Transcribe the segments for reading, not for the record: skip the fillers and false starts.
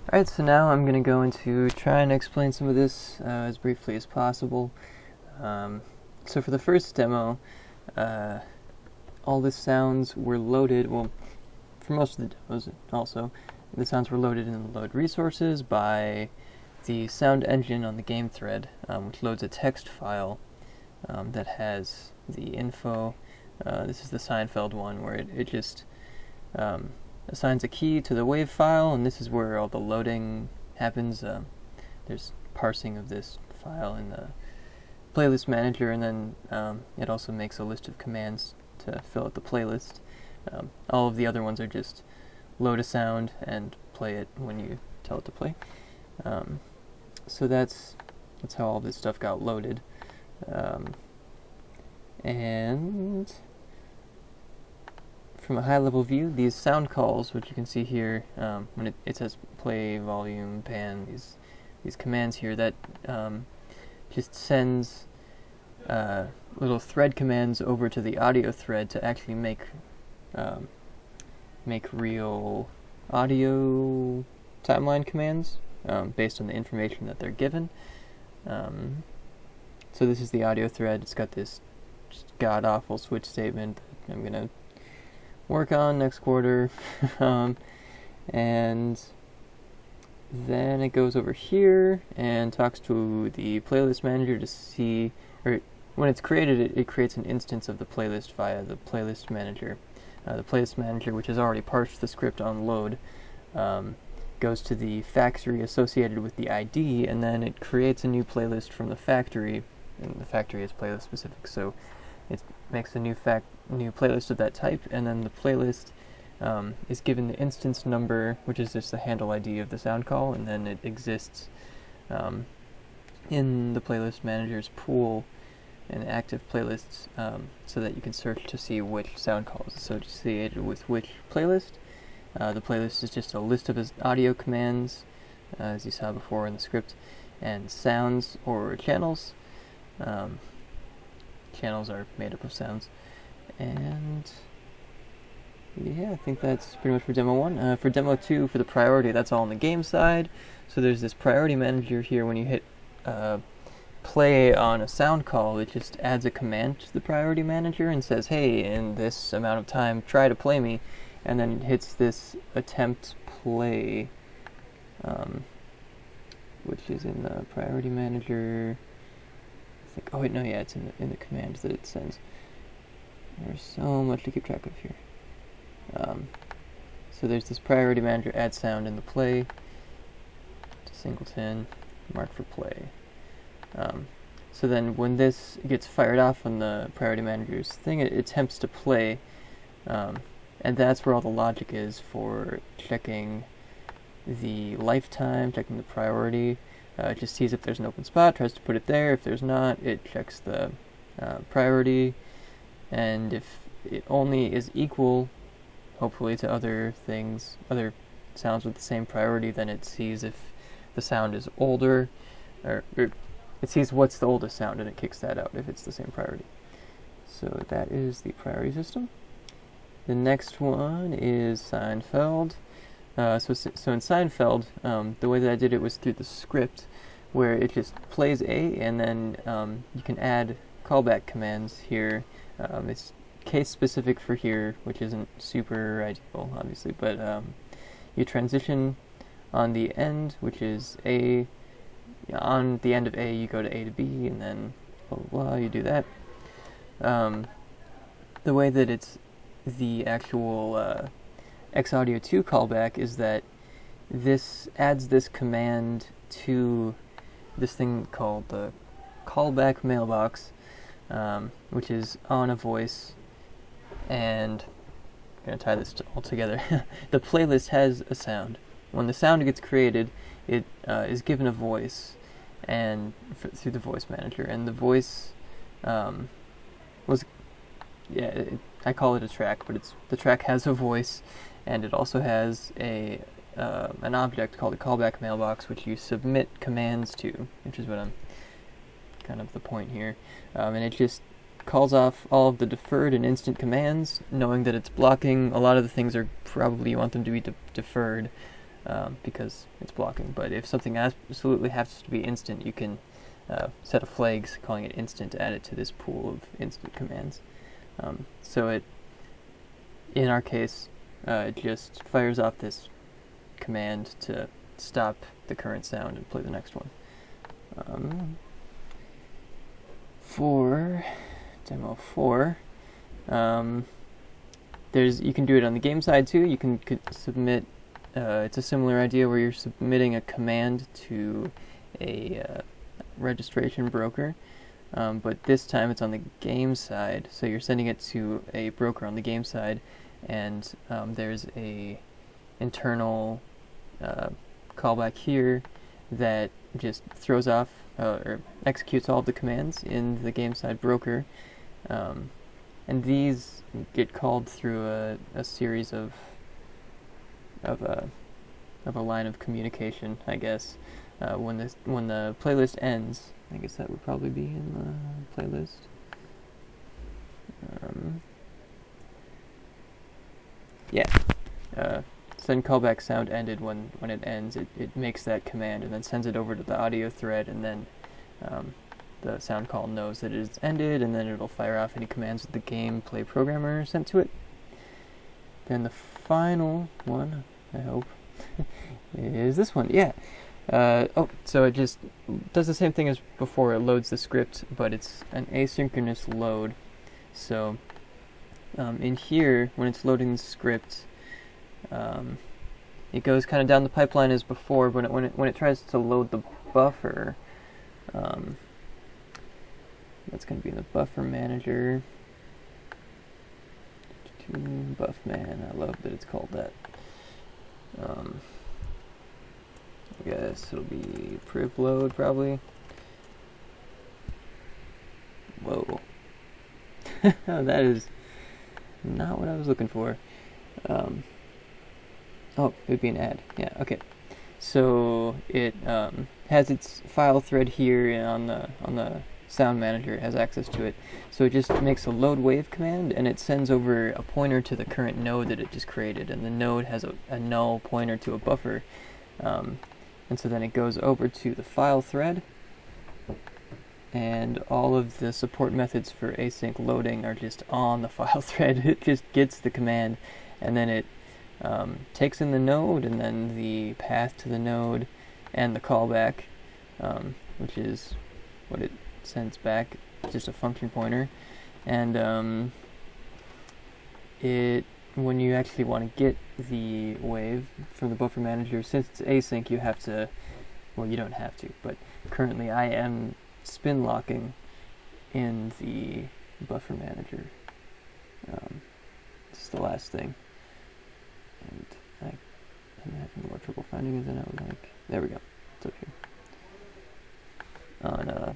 Alright, so now I'm going to go into try and explain some of this as briefly as possible. So for the first demo, all the sounds were loaded, well, for most of the demos also, the sounds were loaded in the load resources by the sound engine on the game thread, which loads a text file that has the info. This is the Seinfeld one, where it just assigns a key to the WAV file, and this is where all the loading happens. There's parsing of this file in the playlist manager, and then it also makes a list of commands to fill out the playlist. All of the other ones are just load a sound and play it when you tell it to play. So that's how all this stuff got loaded. And from a high-level view, these sound calls, which you can see here, when it says play, volume, pan, these commands here, that just sends little thread commands over to the audio thread to actually make real audio timeline commands based on the information that they're given. So this is the audio thread. It's got this just god-awful switch statement that I'm going to work on next quarter. And then it goes over here and talks to the playlist manager to see, or when it's created, it creates an instance of the playlist via the playlist manager. The playlist manager, which has already parsed the script on load, goes to the factory associated with the ID, and then it creates a new playlist from the factory, and the factory is playlist specific, so it makes a new playlist of that type, and then the playlist is given the instance number, which is just the handle ID of the sound call, and then it exists in the playlist manager's pool and active playlists, so that you can search to see which sound call is associated with which playlist. The playlist is just a list of his audio commands, as you saw before in the script, and sounds or channels. Channels are made up of sounds. And yeah, I think that's pretty much for demo 1. For demo 2, for the priority, that's all on the game side. So there's this priority manager here. When you hit play on a sound call, it just adds a command to the priority manager and says, hey, in this amount of time, try to play me. And then it hits this attempt play, which is in the priority manager. I think, oh wait, no, yeah, it's in the commands that it sends. There's so much to keep track of here. So there's this priority manager add sound in the play to singleton, mark for play. So then when this gets fired off on the priority manager's thing, it attempts to play, and that's where all the logic is for checking the lifetime, checking the priority. It just sees if there's an open spot, tries to put it there. If there's not, it checks the priority, and if it only is equal, hopefully, to other things, other sounds with the same priority, then it sees if the sound is older, or it sees what's the oldest sound, and it kicks that out if it's the same priority. So that is the priority system. The next one is Seinfeld. So in Seinfeld, the way that I did it was through the script, where it just plays A, and then you can add callback commands here. It's case specific for here, which isn't super ideal, obviously, but you transition on the end, which is A. On the end of A, you go to A to B, and then blah blah blah, you do that. The way that it's the actual Xaudio 2 callback is that this adds this command to this thing called the callback mailbox, which is on a voice, and I'm going to tie this all together. The playlist has a sound. When the sound gets created, it is given a voice, and through the voice manager, and the voice I call it a track, but the track has a voice, and it also has an object called a callback mailbox, which you submit commands to, which is what I'm kind of the point here, and it just calls off all of the deferred and instant commands, knowing that it's blocking a lot of the things are probably you want them to be deferred, because it's blocking. But if something absolutely has to be instant, you can set a flag calling it instant to add it to this pool of instant commands. So it, in our case, it just fires off this command to stop the current sound and play the next one. For demo 4, you can do it on the game side too. You can submit, it's a similar idea where you're submitting a command to a registration broker, but this time it's on the game side, so you're sending it to a broker on the game side, and there's a internal callback here that just throws off or executes all of the commands in the game side broker, and these get called through a series of a line of communication, I guess. When the playlist ends, I guess that would probably be in the playlist. Send callback sound ended. When it ends, it makes that command and then sends it over to the audio thread, and then the sound call knows that it is ended, and then it'll fire off any commands that the gameplay programmer sent to it. Then the final one, I hope, is this one. Yeah. So it just does the same thing as before. It loads the script, but it's an asynchronous load. So in here, when it's loading the script, it goes kind of down the pipeline as before. But when it tries to load the buffer, that's going to be in the buffer manager. Buffman, I love that it's called that. I guess it'll be priv load probably. Whoa. That is not what I was looking for. Oh, it would be an add. Yeah, okay. So it has its file thread here on the sound manager. It has access to it. So it just makes a load wave command, and it sends over a pointer to the current node that it just created, and the node has a null pointer to a buffer. And so then it goes over to the file thread, and all of the support methods for async loading are just on the file thread. It just gets the command, and then it takes in the node, and then the path to the node, and the callback, which is what it sends back, just a function pointer. And when you actually want to get the wave from the buffer manager, since it's async, you have to, well, you don't have to, but currently I am spin locking in the buffer manager. This is the last thing, and I'm having more trouble finding it than I would like. There we go. It's up here on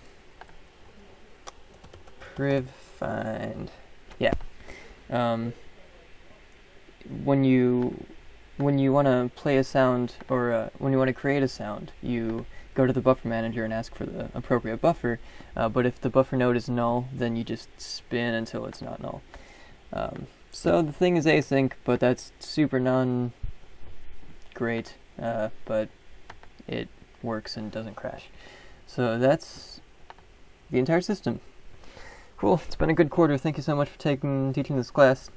priv find. Yeah. When you want to play a sound, or when you want to create a sound, you go to the buffer manager and ask for the appropriate buffer. But if the buffer node is null, then you just spin until it's not null. So the thing is async, but that's super non-great, but it works and doesn't crash. So that's the entire system. Cool, it's been a good quarter. Thank you so much for teaching this class.